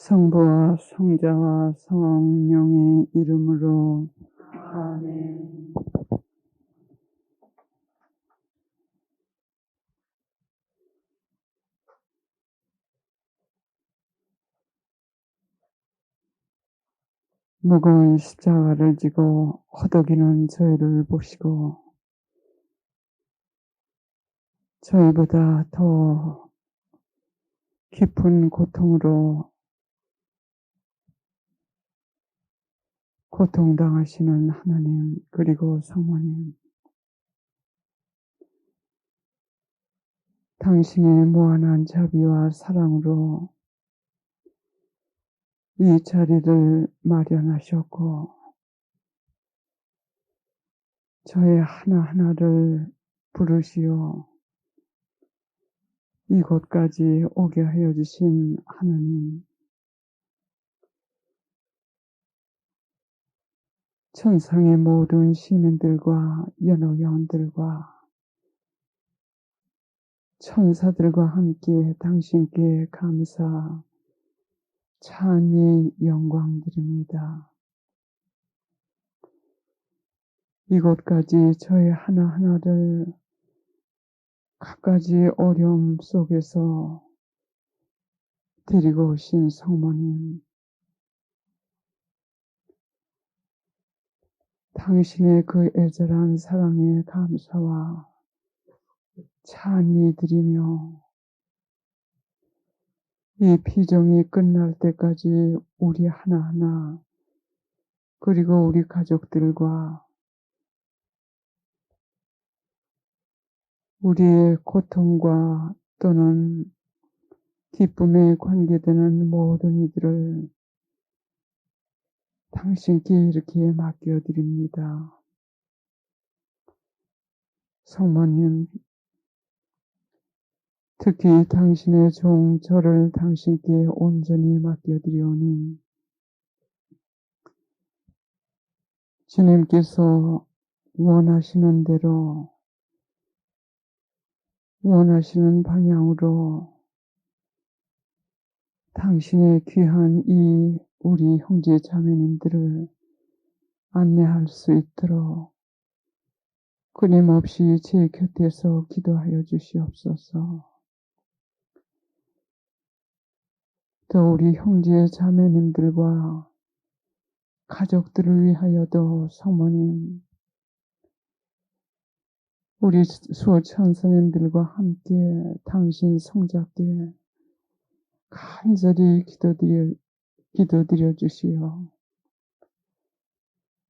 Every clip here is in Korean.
성부와 성자와 성령의 이름으로 아멘. 무거운 십자가를 지고 허덕이는 저희를 보시고 저희보다 더 깊은 고통으로 고통당하시는 하나님, 그리고 성모님, 당신의 무한한 자비와 사랑으로 이 자리를 마련하셨고 저의 하나하나를 부르시어 이곳까지 오게 하여 주신 하나님, 천상의 모든 시민들과 연옥영들과 천사들과 함께 당신께 감사, 찬미, 영광 드립니다. 이곳까지 저의 하나하나를 갖가지 어려움 속에서 데리고 오신 성모님, 당신의 그 애절한 사랑에 감사와 찬미 드리며 이 피정이 끝날 때까지 우리 하나하나, 그리고 우리 가족들과 우리의 고통과 또는 기쁨에 관계되는 모든 이들을 당신께 이렇게 맡겨드립니다. 성모님, 특히 당신의 종 저를 당신께 온전히 맡겨드리오니 주님께서 원하시는 대로, 원하시는 방향으로 당신의 귀한 이 우리 형제 자매님들을 안내할 수 있도록 끊임없이 제 곁에서 기도하여 주시옵소서. 또 우리 형제 자매님들과 가족들을 위하여도 성모님, 우리 수호천사님들과 함께 당신 성자께 간절히 기도드려 주시오.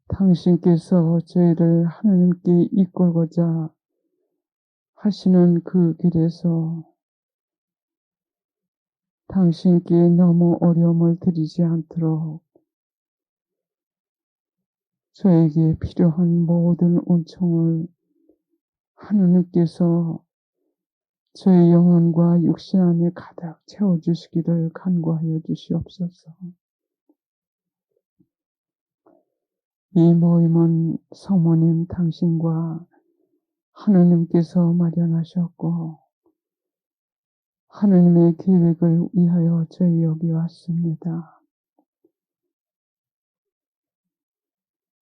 당신께서 저희를 하나님께 이끌고자 하시는 그 길에서 당신께 너무 어려움을 드리지 않도록 저에게 필요한 모든 은총을 하나님께서 저의 영혼과 육신 안에 가득 채워주시기를 간구하여 주시옵소서. 이 모임은 성모님 당신과 하나님께서 마련하셨고 하나님의 계획을 위하여 저희 여기 왔습니다.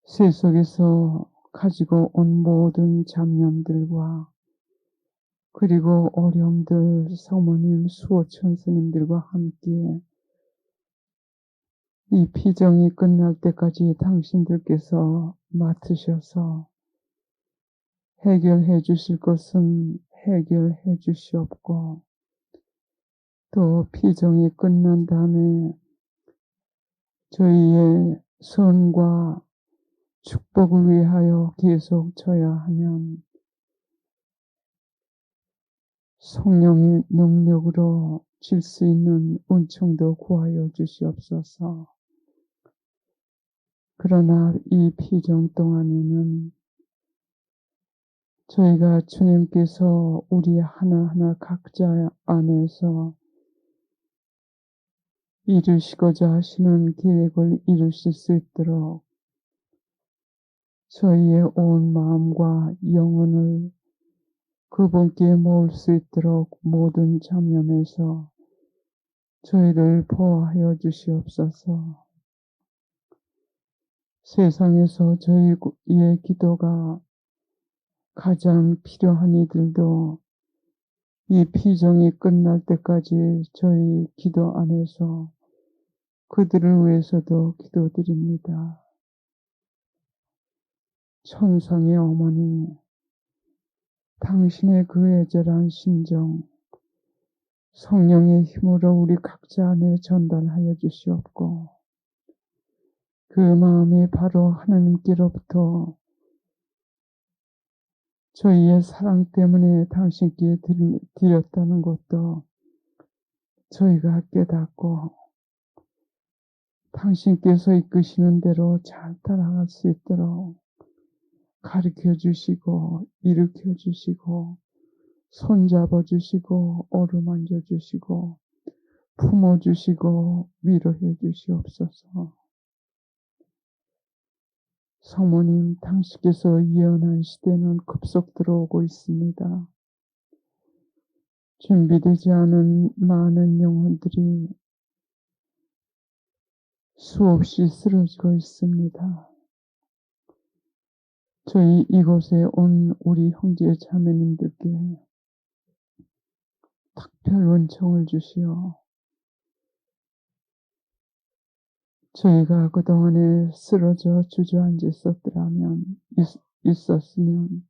세속에서 가지고 온 모든 잡념들과 그리고 어려움들 성모님 수호천사님들과 함께 이 피정이 끝날 때까지 당신들께서 맡으셔서 해결해 주실 것은 해결해 주시옵고 또 피정이 끝난 다음에 저희의 선과 축복을 위하여 계속 져야 하면 성령의 능력으로 질 수 있는 은총도 구하여 주시옵소서. 그러나 이 피정 동안에는 저희가 주님께서 우리 하나하나 각자 안에서 이루시고자 하시는 계획을 이루실 수 있도록 저희의 온 마음과 영혼을 그분께 모을 수 있도록 모든 잡념에서 저희를 보호하여 주시옵소서. 세상에서 저희의 기도가 가장 필요한 이들도 이 피정이 끝날 때까지 저희 기도 안에서 그들을 위해서도 기도드립니다. 천상의 어머니, 당신의 그 애절한 심정, 성령의 힘으로 우리 각자 안에 전달하여 주시옵고, 그 마음이 바로 하나님께로부터 저희의 사랑 때문에 당신께 드렸다는 것도 저희가 깨닫고 당신께서 이끄시는 대로 잘 따라갈 수 있도록 가르쳐 주시고 일으켜 주시고 손잡아 주시고 어루만져 주시고 품어 주시고 위로해 주시옵소서. 성모님, 당신께서 예언한 시대는 급속 들어오고 있습니다. 준비되지 않은 많은 영혼들이 수없이 쓰러지고 있습니다. 저희 이곳에 온 우리 형제 자매님들께 특별 은총을 주시어 저희가 그동안에 쓰러져 주저앉아 있었으면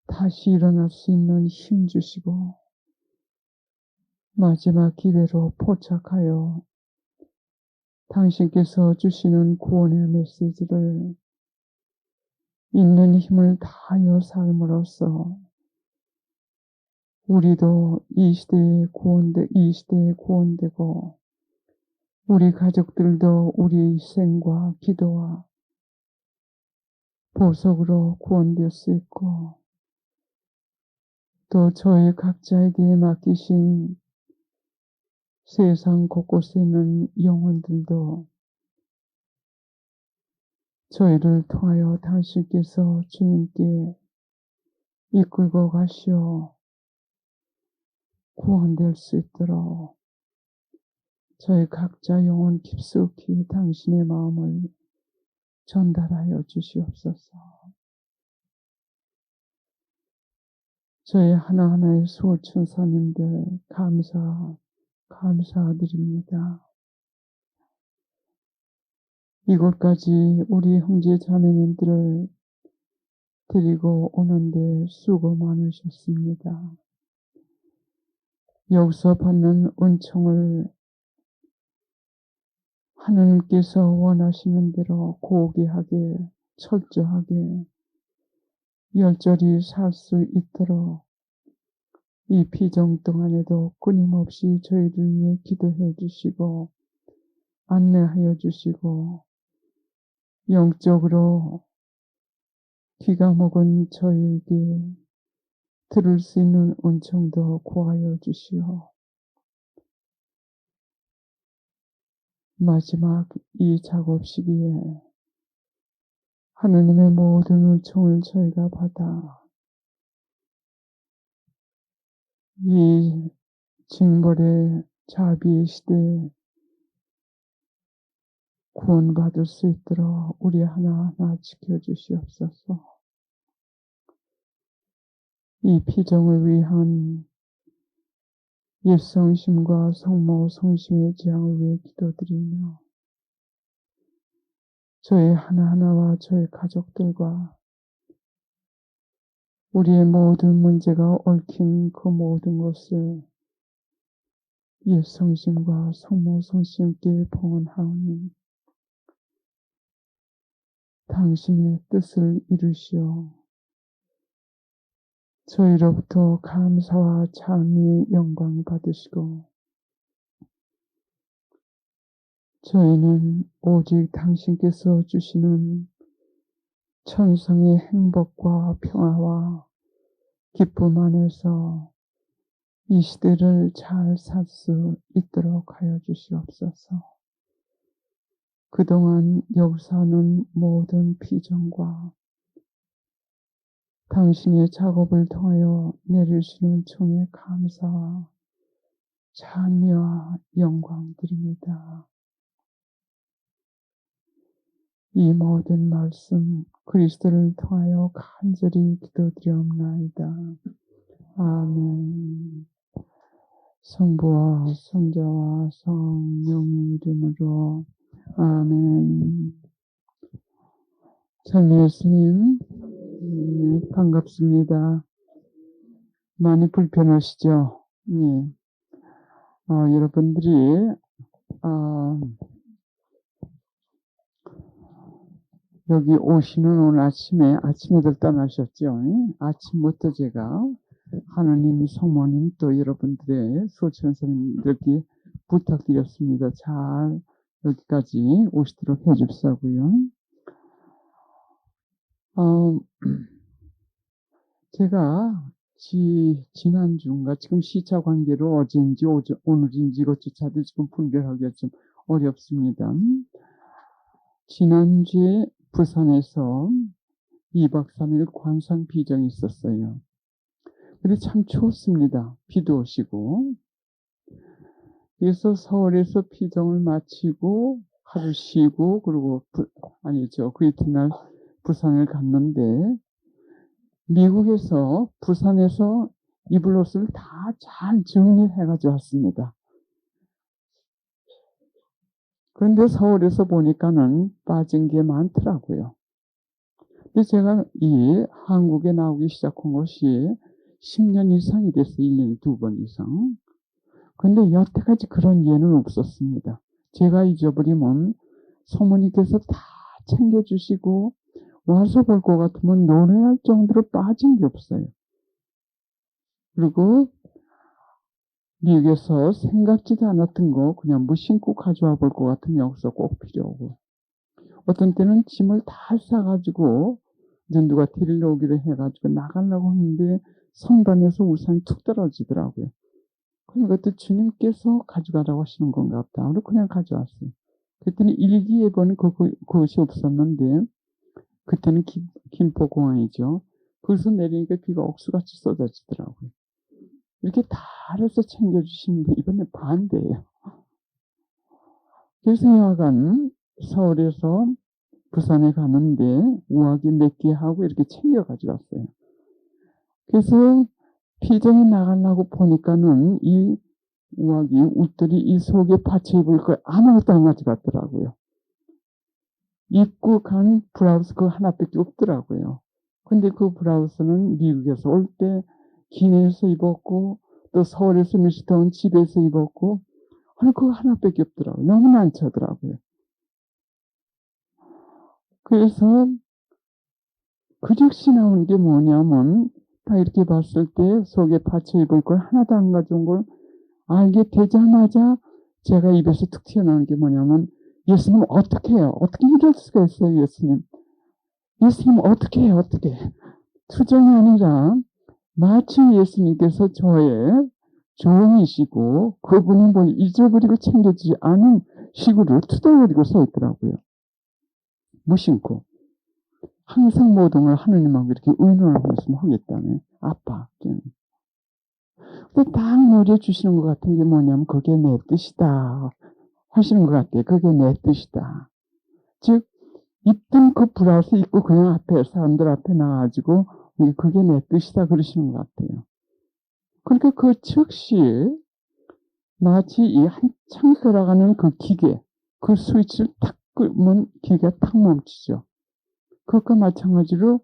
다시 일어날 수 있는 힘 주시고 마지막 기회로 포착하여 당신께서 주시는 구원의 메시지를 있는 힘을 다하여 삶으로써 우리도 이 시대에 구원되고 우리 가족들도 우리의 희생과 기도와 보석으로 구원될 수 있고 또 저희 각자에게 맡기신 세상 곳곳에 있는 영혼들도 저희를 통하여 당신께서 주님께 이끌고 가시어 구원될 수 있도록 저희 각자 영혼 깊숙이 당신의 마음을 전달하여 주시옵소서. 저희 하나하나의 수호천사님들 감사드립니다. 이곳까지 우리 형제 자매님들을 데리고 오는데 수고 많으셨습니다. 여기서 받는 은총을 하나님께서 원하시는 대로 고귀하게 철저하게 열절히 살 수 있도록 이 피정 동안에도 끊임없이 저희를 위해 기도해 주시고 안내하여 주시고 영적으로 귀가 먹은 저희에게 들을 수 있는 은총도 구하여 주시오. 마지막 이 작업 시기에 하느님의 모든 은총을 저희가 받아 이 징벌의 자비의 시대에 구원받을 수 있도록 우리 하나하나 지켜주시옵소서. 이 피정을 위한 예성심과 성모 성심의 지향을 위해 기도드리며 저희 하나하나와 저희 가족들과 우리의 모든 문제가 얽힌 그 모든 것을 예성심과 성모 성심께 봉헌하오니 당신의 뜻을 이루시어 저희로부터 감사와 찬미의 영광 받으시고 저희는 오직 당신께서 주시는 천상의 행복과 평화와 기쁨 안에서 이 시대를 잘 살 수 있도록 하여 주시옵소서. 그동안 역사하는 모든 비전과 당신의 작업을 통하여 내리시는 총에 감사와 찬미와 영광 드립니다. 이 모든 말씀 그리스도를 통하여 간절히 기도드리옵나이다. 아멘. 성부와 성자와 성령의 이름으로 아멘. 찬미 예수님, 반갑습니다. 많이 불편하시죠? 네. 여러분들이 여기 오시는 오늘 아침에들 떠나셨죠? 아침부터 제가 하나님 성모님 또 여러분들의 소천사님들께 부탁드렸습니다. 잘 여기까지 오시도록 해줍사고요. 제가 지난주인가 지금 시차 관계로 어제인지 오늘인지 이것조차도 지금 분별하기가 좀 어렵습니다. 지난주에 부산에서 2박 3일 관상 비정이 있었어요. 근데 참 추웠습니다. 비도 오시고. 그래서 서울에서 피정을 마치고 하루 쉬고 그리고 그 이튿날 부산을 갔는데 미국에서 부산에서 입을 옷을 다 잘 정리해가지고 왔습니다. 그런데 서울에서 보니까는 빠진 게 많더라고요. 근데 제가 이 한국에 나오기 시작한 것이 10년 이상이 됐어요. 1년에 2번 이상. 근데 여태까지 그런 예는 없었습니다. 제가 잊어버리면 성모님께서 다 챙겨주시고 와서 볼 것 같으면 노래할 정도로 빠진 게 없어요. 그리고 미국에서 생각지도 않았던 거 그냥 무심코 가져와 볼 것 같으면 여기서 꼭 필요하고 어떤 때는 짐을 다 싸가지고 누가 데리러 오기로 해가지고 나가려고 하는데 성당에서 우산이 툭 떨어지더라고요. 그것도 주님께서 가져가라고 하시는 건가 보다. 그리고 그냥 가져왔어요. 그랬더니 일기예보는 그것이 없었는데 그때는 김포공항이죠. 거기서 내리니까 비가 억수같이 쏟아지더라고요. 이렇게 다 알아서 챙겨주시는데 이번에 반대예요. 그래서 여하간 서울에서 부산에 가는데 우아기 몇 개 하고 이렇게 챙겨 가져갔어요. 그래서 피정이 나가려고 보니까는 이 우아기 옷들이 이 속에 받쳐 입을 걸 아무것도 안 가져갔더라고요. 입고 간 브라우스 그거 하나밖에 없더라고요. 근데 그 브라우스는 미국에서 올 때 기내에서 입었고 또 서울에서 며칠 온 집에서 입었고 그거 하나밖에 없더라고요. 너무 난처하더라고요. 그래서 그 즉시 나온 게 뭐냐면 다 이렇게 봤을 때 속에 받쳐 입을 걸 하나도 안 가져온 걸 알게 되자마자 제가 입에서 툭 튀어나온 게 뭐냐면 예수님 어떻게 해요? 어떻게 이럴 수가 있어요? 예수님 어떻게 해요? 어떻게 투정이 아니라 마치 예수님께서 저의 종이시고 그분이 뭘 잊어버리고 챙겨주지 않은 식으로 투덜거리고 서 있더라고요. 무심코 항상 모든 걸 하느님하고 이렇게 의논을 하면서 하겠다네. 아빠. 근데 딱 노려주시는 것 같은 게 뭐냐면 그게 내 뜻이다 하시는 것 같아요. 그게 내 뜻이다. 즉 입던 그 브라우스 입고 그냥 앞에 사람들 앞에 나와가지고 그게 내 뜻이다 그러시는 것 같아요. 그러니까 그 즉시 마치 이 한창 돌아가는 그 기계 그 스위치를 탁 끄면 기계가 탁 멈추죠. 그것과 마찬가지로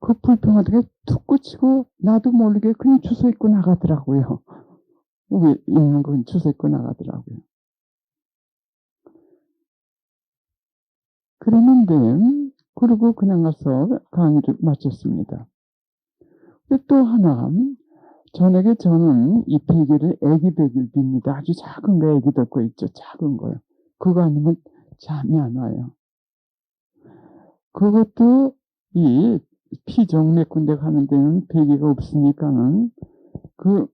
그 불평하다가 툭 꽂히고 나도 모르게 그냥 주워 입고 나가더라고요. 왜 있는 건 주워 입고 나가더라고요. 그랬는데 그러고 그냥 가서 강의를 마쳤습니다. 근데 또 하나 저는 이 베개를 애기 베개입니다. 아주 작은 거 애기 덮고 있죠. 작은 거요. 그거 아니면 잠이 안 와요. 그것도 이 피정 몇 군데 가는 데는 베개가 없으니까는 그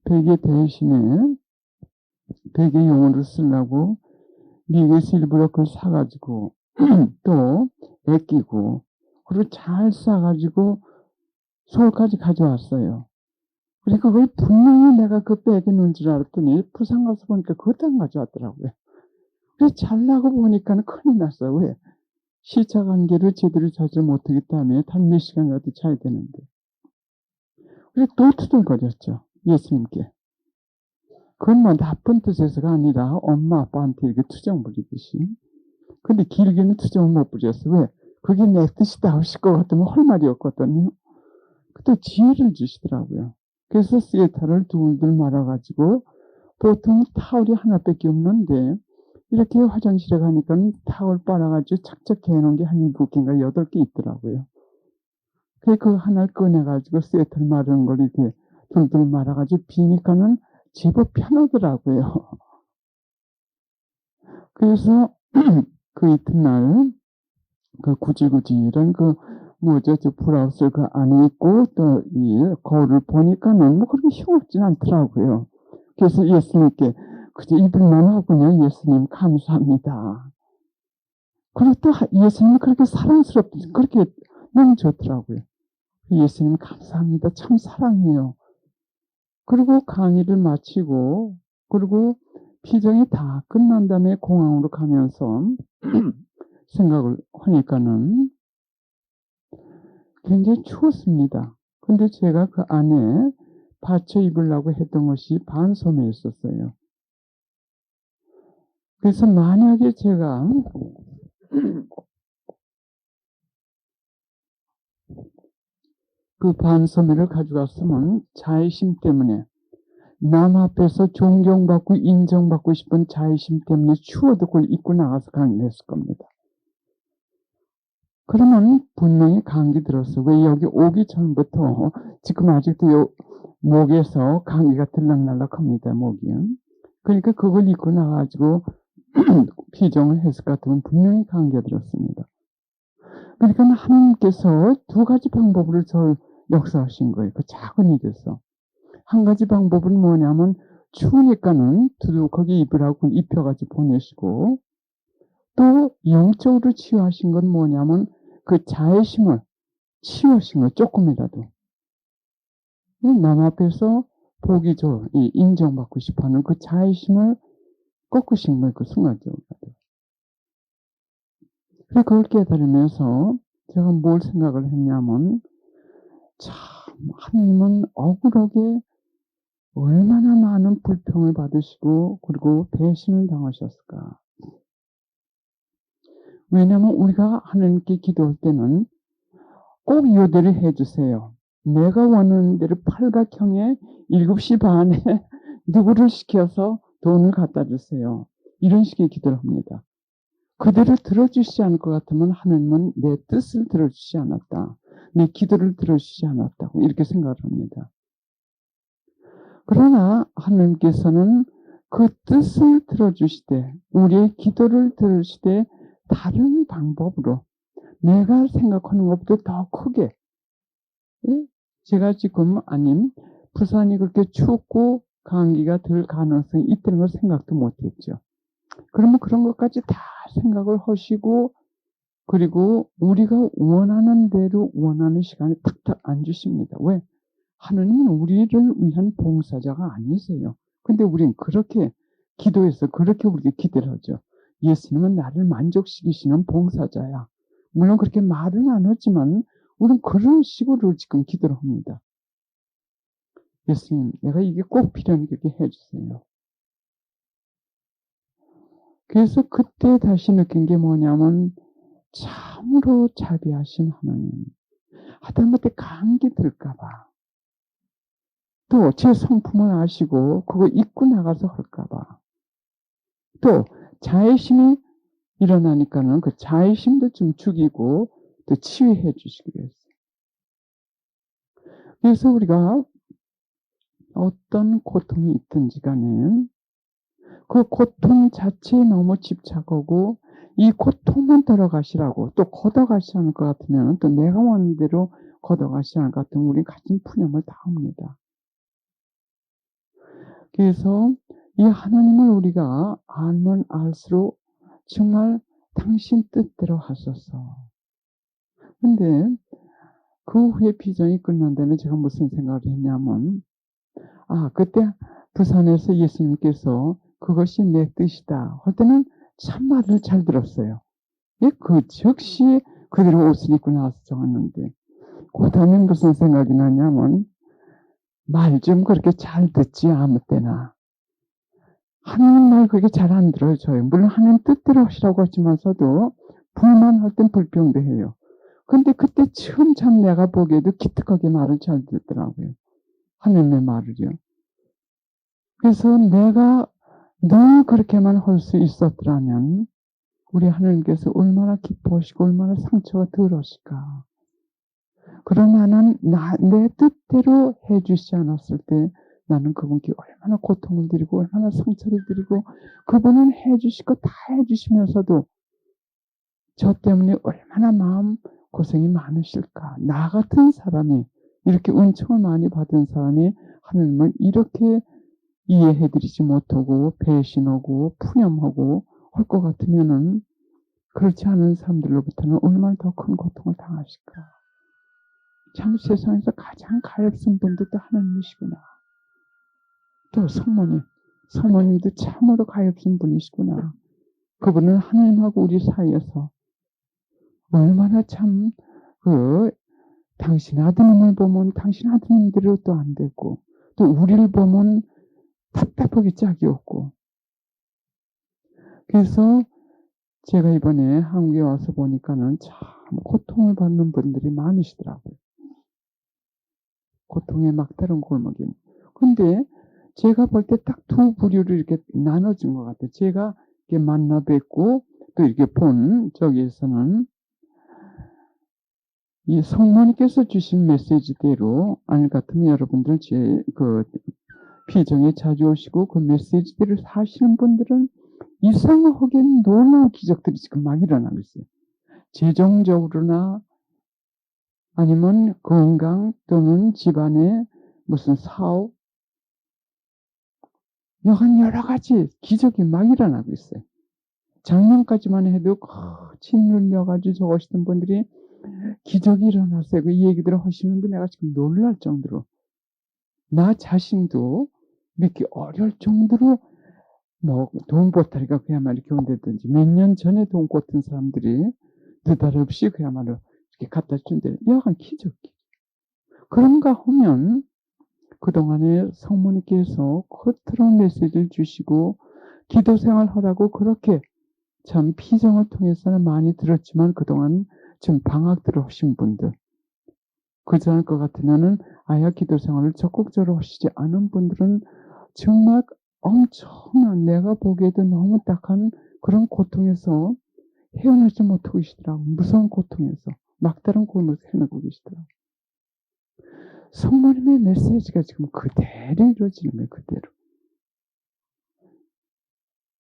베개 대신에 베개용으로 쓰려고 미국에서 일부러 그걸 사가지고 또 애끼고 그리고 잘 싸가지고 서울까지 가져왔어요. 그리고 그걸 분명히 내가 그 백에 넣은 줄 알았더니 부산 가서 보니까 그것도 안 가져왔더라고요. 그래서 잘라고 보니까는 큰일 났어요. 왜? 시차 관계를 제대로 자지 못하기 때문에 단 몇 시간이라도 자야 되는데. 그래서 또 투덜거렸죠. 예수님께. 그건 뭐 나쁜 뜻에서가 아니라 엄마 아빠한테 이렇게 투정 부리듯이. 근데 길게는 투정을 못 부렸어요. 왜? 그게 내 뜻이다 하실 것 같으면 할 말이 없거든요. 그때 지혜를 주시더라고요. 그래서 세타를 둘둘 말아가지고 보통 타올이 하나밖에 없는데 이렇게 화장실에 가니까 타올 빨아가지고 착착 해놓은 게 한 7개인가 8개 있더라고요. 그 하나를 꺼내가지고 세트를 마르는 걸 이렇게 둘둘 말아가지고 비니까는 제법 편하더라고요. 그래서 그 이튿날 그 구질구질한 그 뭐죠, 저 브라우스를 그 안에 입고 또 이 거울을 보니까는 뭐 그렇게 흉없진 않더라고요. 그래서 예수님께 그저 입을만 하군요. 예수님 감사합니다. 그리고 또 예수님이 그렇게 사랑스럽게 그렇게 너무 좋더라고요. 예수님 감사합니다. 참 사랑해요. 그리고 강의를 마치고 그리고 피정이 다 끝난 다음에 공항으로 가면서 생각을 하니까는 굉장히 추웠습니다. 근데 제가 그 안에 받쳐 입으려고 했던 것이 반소매였었어요. 그래서 만약에 제가 그 반소매를 가져갔으면 자의심 때문에 남 앞에서 존경받고 인정받고 싶은 자의심 때문에 추워도 그걸 입고 나가서 강의를 했을 겁니다. 그러면 분명히 감기 들었어. 왜 여기 오기 전부터 지금 아직도 요 목에서 감기가 들락날락합니다. 목이. 그러니까 그걸 입고 나가지고 피정을 했을 것 같으면 분명히 감기가 들었습니다. 그러니까 하나님께서 두 가지 방법으로 저를 역사하신 거예요. 그 작은 일에서. 한 가지 방법은 뭐냐면 추우니까는 두두 거기 입으라고 입혀가지고 보내시고 또 영적으로 치유하신 건 뭐냐면 그 자애심을 치유하신 거 조금이라도 남 앞에서 보기 인정받고 싶어하는 그 자애심을 꺾으신 거예요. 그 순간적으로. 그래서 그걸 깨달으면서 제가 뭘 생각을 했냐면 참 하나님은 억울하게 얼마나 많은 불평을 받으시고 그리고 배신을 당하셨을까. 왜냐하면 우리가 하나님께 기도할 때는 꼭 요대로 해주세요. 내가 원하는 대로 팔각형에 7시 반에 누구를 시켜서 돈을 갖다 주세요. 이런 식의 기도를 합니다. 그대로 들어주시지 않을 것 같으면 하나님은 내 뜻을 들어주지 않았다. 내 기도를 들어주지 않았다고 이렇게 생각을 합니다. 그러나 하나님께서는 그 뜻을 들어주시되 우리의 기도를 들으시되 다른 방법으로 내가 생각하는 것보다 더 크게 제가 지금 아님 부산이 그렇게 춥고 감기가 들 가능성이 있다는 걸 생각도 못했죠. 그러면 그런 것까지 다 생각을 하시고 그리고 우리가 원하는 대로 원하는 시간에 탁탁 안 주십니다. 왜? 하나님은 우리를 위한 봉사자가 아니세요. 근데 우린 그렇게 기도해서 그렇게 우리가 기대를 하죠. 예수님은 나를 만족시키시는 봉사자야. 물론 그렇게 말은 안 하지만 우리는 그런 식으로 지금 기도를 합니다. 예수님, 내가 이게 꼭 필요하니까 이렇게 해주세요. 그래서 그때 다시 느낀 게 뭐냐면 참으로 자비하신 하나님. 하다못해 감기 들까봐 또 제 성품을 아시고 그거 입고 나가서 할까봐 또 자애심이 일어나니까는 그 자애심도 좀 죽이고 또 치유해 주시기로 했어요. 그래서 우리가 어떤 고통이 있든지 간에 그 고통 자체에 너무 집착하고 이 고통만 들어가시라고 또 걷어가시지 않을 것 같으면 또 내가 원하는 대로 걷어가시지 않을 것 같으면 우리는 가진 푸념을 다 합니다. 그래서 이 하나님을 우리가 알면 알수록 정말 당신 뜻대로 하소서. 근데 그 후에 비전이 끝난 다음에 제가 무슨 생각을 했냐면 그때 부산에서 예수님께서 그것이 내 뜻이다 할 때는 참 말을 잘 들었어요. 예, 그 즉시 그대로 옷을 입고 나와서 적었는데, 그 다음에 무슨 생각이 나냐면, 말 좀 그렇게 잘 듣지, 아무 때나. 하나님 말 그렇게 잘 안 들어요, 저요. 물론 하나님 뜻대로 하시라고 하지만서도, 불만할 땐 불평대해요. 근데 그때 처음 참 내가 보기에도 기특하게 말을 잘 듣더라고요. 하나님의 말을요. 그래서 내가 늘 그렇게만 할 수 있었더라면, 우리 하나님께서 얼마나 기뻐하시고 얼마나 상처가 덜하실까. 그러면은 내 뜻대로 해 주시지 않았을 때 나는 그분께 얼마나 고통을 드리고 얼마나 상처를 드리고, 그분은 해 주실 거 다 해 주시면서도 저 때문에 얼마나 마음 고생이 많으실까. 나 같은 사람이, 이렇게 은총을 많이 받은 사람이 하나님을 이렇게 이해해 드리지 못하고 배신하고 푸념하고 할 것 같으면은, 그렇지 않은 사람들로부터는 얼마나 더 큰 고통을 당하실까. 참 세상에서 가장 가엾은 분도 하나님이시구나. 또 성모님도 참으로 가엾은 분이시구나. 그분은 하나님하고 우리 사이에서 얼마나 참, 당신 아드님을 보면 당신 아드님대로 또 안 되고, 또 우리를 보면 답답하게 짝이 없고. 그래서 제가 이번에 한국에 와서 보니까는 참 고통을 받는 분들이 많으시더라고요. 고통의 막다른 골목이. 근데 제가 볼 때 딱 두 부류를 이렇게 나눠진 것 같아요. 제가 이렇게 만나 뵙고 또 이렇게 본 저기에서는 이 성모님께서 주신 메시지대로, 아니 같으면 여러분들 제 피정에 자주 오시고 그 메시지대로 사시는 분들은 이상하게 놀라운 기적들이 지금 막 일어나고 있어요. 재정적으로나 아니면 건강 또는 집안의 무슨 사업, 여러 가지 기적이 막 일어나고 있어요. 작년까지만 해도 침 눌려가지고 저거시던 분들이 기적이 일어났어요. 이 얘기들을 하시는데 내가 지금 놀랄 정도로, 나 자신도 믿기 어려울 정도로 돈 보따리가 그야말로 이렇게 온다든지, 몇 년 전에 돈 꽂던 사람들이 느닷없이 그야말로 이렇게 갖다 준대. 여간 기적. 그런가 하면 그동안에 성모님께서 겉으로 메시지를 주시고 기도 생활하라고 그렇게 참 피정을 통해서는 많이 들었지만, 그동안 지금 방학들을 하신 분들, 그전할 것 같으면은 아예 기도 생활을 적극적으로 하시지 않은 분들은 정말 엄청난, 내가 보기에도 너무 딱한 그런 고통에서 헤어나지 못하고 계시더라고. 무서운 고통에서 막다른 골목에서 헤어나고 계시더라고. 성모님의 메시지가 지금 그대로 이루어지는 거예요. 그대로.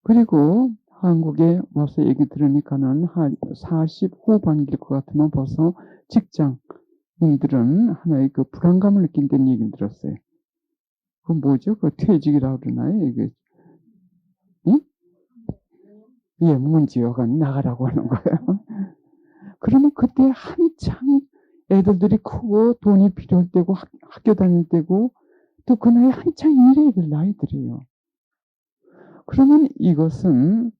그리고 한국에 와서 얘기 들으니까는 한 40 후반기일 것 같으면 벌써 직장인들은 하나의 불안감을 느낀다는 얘기를 들었어요. 그 뭐죠? 퇴직이라고 그러나요? 이게, 응? 예, 문지여가 나가라고 하는 거예요. 그러면 그때 한창 애들이 크고 돈이 필요할 때고 학교 다닐 때고 또 그 나이에 한창 일해야 될 나이들이에요. 그러면 이것은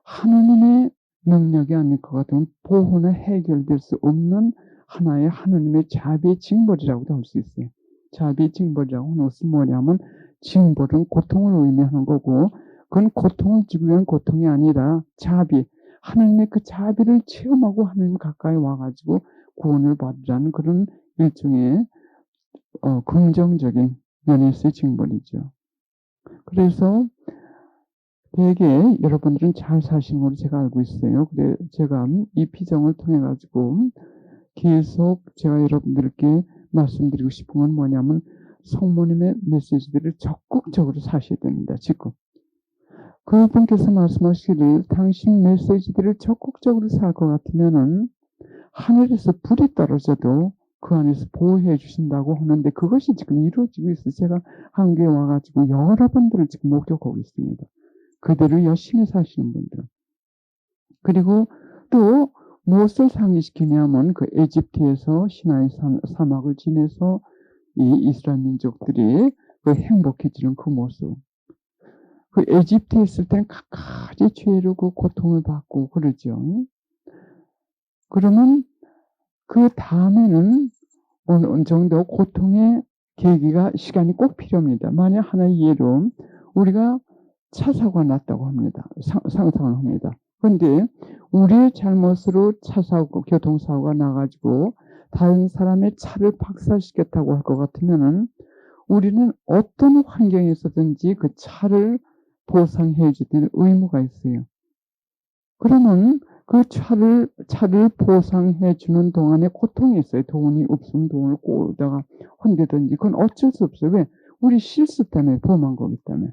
하나님의 능력이 아닐 것 같으면 보호나 해결될 수 없는 하나의 하나님의 자비의 징벌이라고도 할 수 있어요. 자비의 징벌이라고 하는 것은 뭐냐면, 징벌은 고통을 의미하는 거고, 그건 고통을 주기 위한 고통이 아니라 자비, 하나님의 그 자비를 체험하고 하나님 가까이 와가지고 구원을 받으라는 그런 일종의 긍정적인 면에서의 징벌이죠. 그래서 되게 여러분들은 잘 사시는 걸로 제가 알고 있어요. 그래 제가 이 피정을 통해 가지고 계속 제가 여러분들께 말씀드리고 싶은 건 뭐냐면, 성모님의 메시지들을 적극적으로 사셔야 됩니다. 지금 그분께서 말씀하시기를 당신 메시지들을 적극적으로 살 것 같으면은 하늘에서 불이 떨어져도 그 안에서 보호해 주신다고 하는데, 그것이 지금 이루어지고 있어요. 제가 한국에 와가지고 여러 분들을 지금 목격하고 있습니다. 그대로 열심히 사시는 분들. 그리고 또 무엇을 상기시키냐면, 에집트에서 시나이 사막을 지내서 이 이스라엘 민족들이 그 행복해지는 그 모습. 그 에집트에 있을 땐 갖가지 죄로 그 고통을 받고 그러죠. 그러면 그 다음에는 어느 정도 고통의 계기가 시간이 꼭 필요합니다. 만약 하나의 예로 우리가 차 사고가 났다고 합니다. 상상을 합니다. 그런데 우리의 잘못으로 차 사고, 교통사고가 나가지고 다른 사람의 차를 박살시켰다고 할 것 같으면은 우리는 어떤 환경에 있었든지 그 차를 보상해 주는 의무가 있어요. 그러면 그 차를 보상해 주는 동안에 고통이 있어요. 돈이 없으면 돈을 꼬다가 헌대든지 그건 어쩔 수 없어요. 왜? 우리 실수 때문에 범한 거기 때문에.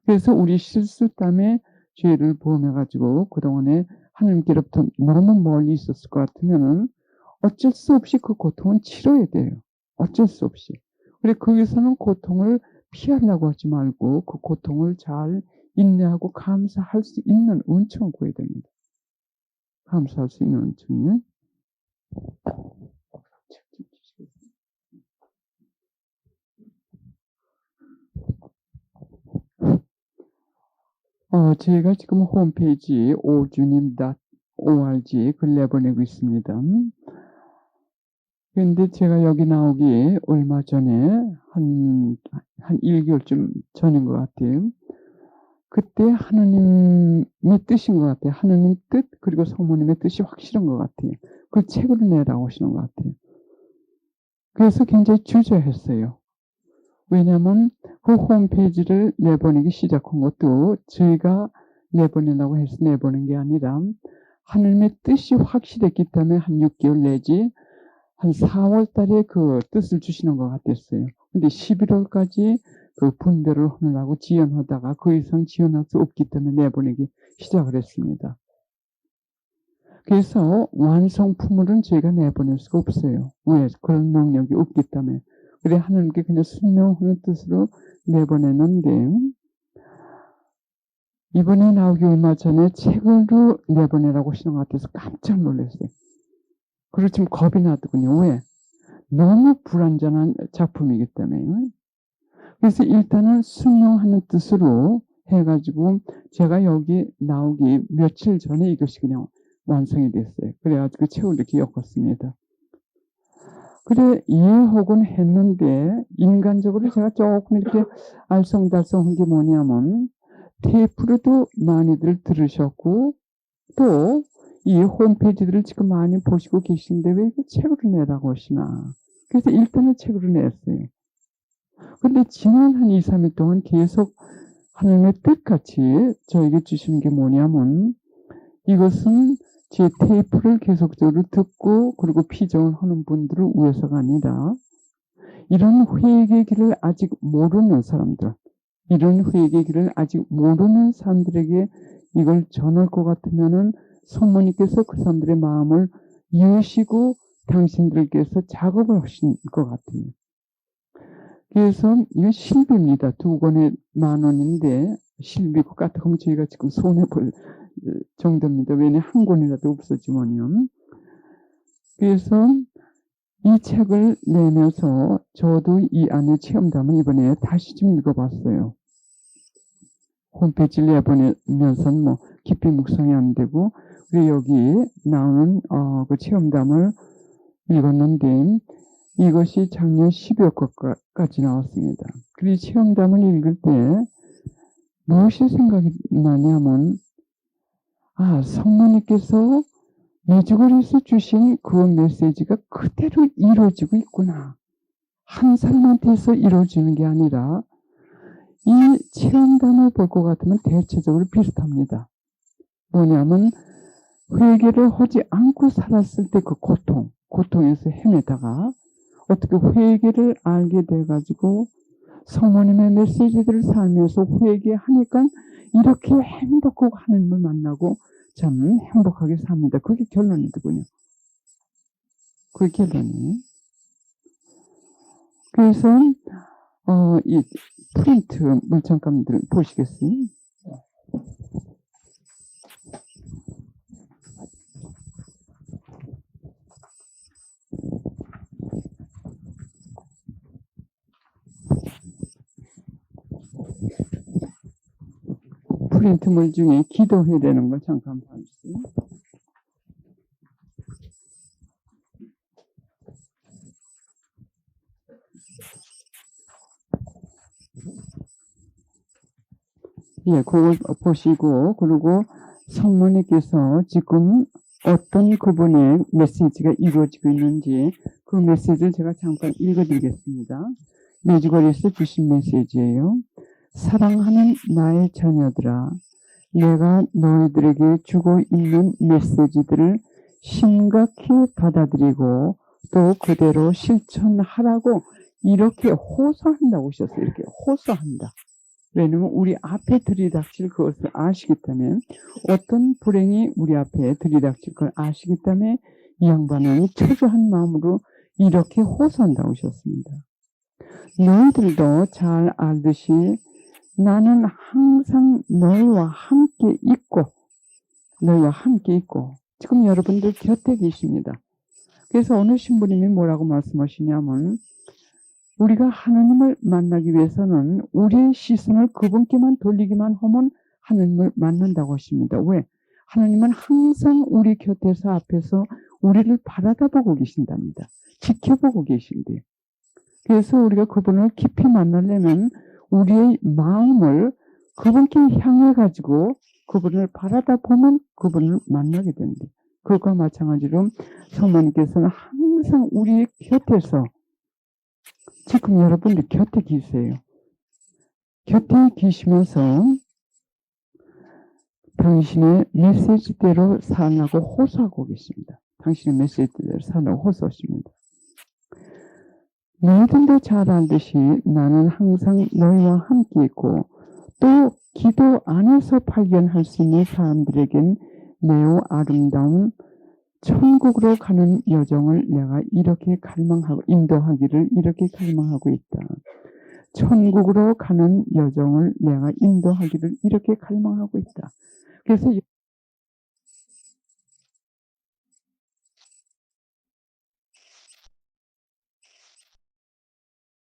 그래서 우리 실수 때문에 죄를 범해 가지고 그동안에 하나님께로부터 너무 멀리 있었을 것 같으면은 어쩔 수 없이 그 고통은 치러야 돼요. 어쩔 수 없이. 그래 거기서는 고통을 피하려고 하지 말고 그 고통을 잘 인내하고 감사할 수 있는 은총을 구해야 됩니다. 감사할 수 있는 은총이요. 저희가 지금 홈페이지 ojunim.org 글 내보내고 있습니다. 그런데 제가 여기 나오기 얼마 전에 한 1개월쯤 전인 것 같아요. 그때 하느님의 뜻인 것 같아요. 하느님 뜻 그리고 성모님의 뜻이 확실한 것 같아요. 그 책으로 내라고 하시는 것 같아요. 그래서 굉장히 주저했어요. 왜냐하면 그 홈페이지를 내보내기 시작한 것도 저희가 내보내라고 해서 내보낸 게 아니라 하느님의 뜻이 확실했기 때문에 한 6개월 내지 한 4월 달에 그 뜻을 주시는 것 같았어요. 근데 11월까지 그 분별을 하느라고 지연하다가 그 이상 지연할 수 없기 때문에 내보내기 시작을 했습니다. 그래서 완성품을은 저희가 내보낼 수가 없어요. 왜? 그런 능력이 없기 때문에. 그래 하나님께 그냥 순종하는 뜻으로 내보내는데 이번에 나오기 얼마 전에 책으로 내보내라고 하시는 것 같아서 깜짝 놀랐어요. 그리고 지금 겁이 나더군요. 왜? 너무 불완전한 작품이기 때문에. 그래서 일단은 순종하는 뜻으로 해가지고 제가 여기 나오기 며칠 전에 이것이 그냥 완성이 됐어요. 그래가지고 책을 이렇게 엮었습니다. 그래 이해하곤 했는데 인간적으로 제가 조금 이렇게 알쏭달쏭한 게 뭐냐면 테이프로도 많이들 들으셨고 또 이 홈페이지들을 지금 많이 보시고 계신데 왜 이거 책으로 내라고 하시나. 그래서 일단은 책으로 냈어요. 근데 지난 한 2, 3일 동안 계속 하나님의 뜻같이 저에게 주시는 게 뭐냐면 이것은 제 테이프를 계속적으로 듣고 그리고 피정을 하는 분들을 위해서가 아니라 이런 회개의 길을 아직 모르는 사람들, 이런 회개의 길을 아직 모르는 사람들에게 이걸 전할 것 같으면은 성모님께서 그 사람들의 마음을 이으시고 당신들께서 작업을 하신 것 같아요. 그래서 이거 실비입니다. 2권에 10,000원인데 실비고 같으면 저희가 지금 손해볼 정도입니다. 왜냐하면 한 권이라도 없어지면요. 그래서 이 책을 내면서 저도 이 안에 체험담을 이번에 다시 좀 읽어봤어요. 홈페이지를 내보내면서는 뭐 깊이 묵상이 안 되고 그리고 여기 나오는 그 체험담을 읽었는데 이것이 작년 12월 것까지 나왔습니다. 그리고 체험담을 읽을 때 무엇이 생각이 나냐면 성모님께서 미주거리에서 주신 그 메시지가 그대로 이루어지고 있구나. 한 사람한테서 이루어지는 게 아니라 이 체험담을 볼 것 같으면 대체적으로 비슷합니다. 뭐냐면 회개를 하지 않고 살았을 때 그 고통에서 헤매다가 어떻게 회개를 알게 돼가지고 성모님의 메시지들을 살면서 회개하니까 이렇게 행복하고 하나님을 만나고 참 행복하게 삽니다. 그게 결론이더군요. 그게 결론이에요. 그래서 이 프린트 물장감들 보시겠어요? 프린트물 중에 기도해야 되는 거 잠깐 봐주세요. 예, 그걸 보시고, 그리고 성모님께서 지금 어떤 그분의 메시지가 이루어지고 있는지 그 메시지를 제가 잠깐 읽어드리겠습니다. 매주거리에서 주신 메시지예요. 사랑하는 나의 자녀들아, 내가 너희들에게 주고 있는 메시지들을 심각히 받아들이고 또 그대로 실천하라고 이렇게 호소한다고 하셨어요. 이렇게 호소한다. 왜냐면 우리 앞에 들이닥칠 그것을 아시기 때문에, 어떤 불행이 우리 앞에 들이닥칠 걸 아시기 때문에 이 양반은 초조한 마음으로 이렇게 호소한다고 하셨습니다. 너희들도 잘 알듯이 나는 항상 너희와 함께 있고 지금 여러분들 곁에 계십니다. 그래서 오늘 신부님이 뭐라고 말씀하시냐면, 우리가 하나님을 만나기 위해서는 우리의 시선을 그분께만 돌리기만 하면 하나님을 만난다고 하십니다. 왜? 하나님은 항상 우리 곁에서 앞에서 우리를 바라다보고 계신답니다. 지켜보고 계신대요. 그래서 우리가 그분을 깊이 만나려면 우리의 마음을 그분께 향해 가지고 그분을 바라다 보면 그분을 만나게 된대요. 그것과 마찬가지로 성모님께서는 항상 우리 곁에서, 지금 여러분들 곁에 계세요. 곁에 계시면서 당신의 메시지대로 살라고 호소하고 계십니다. 당신의 메시지대로 살라고 호소하십니다. 너희들도 잘 알듯이 나는 항상 너희와 함께 있고 또 기도 안에서 발견할 수 있는 사람들에겐 매우 아름다운 천국으로 가는 여정을 내가 이렇게 갈망하고 인도하기를 이렇게 갈망하고 있다. 천국으로 가는 여정을 내가 인도하기를 이렇게 갈망하고 있다. 그래서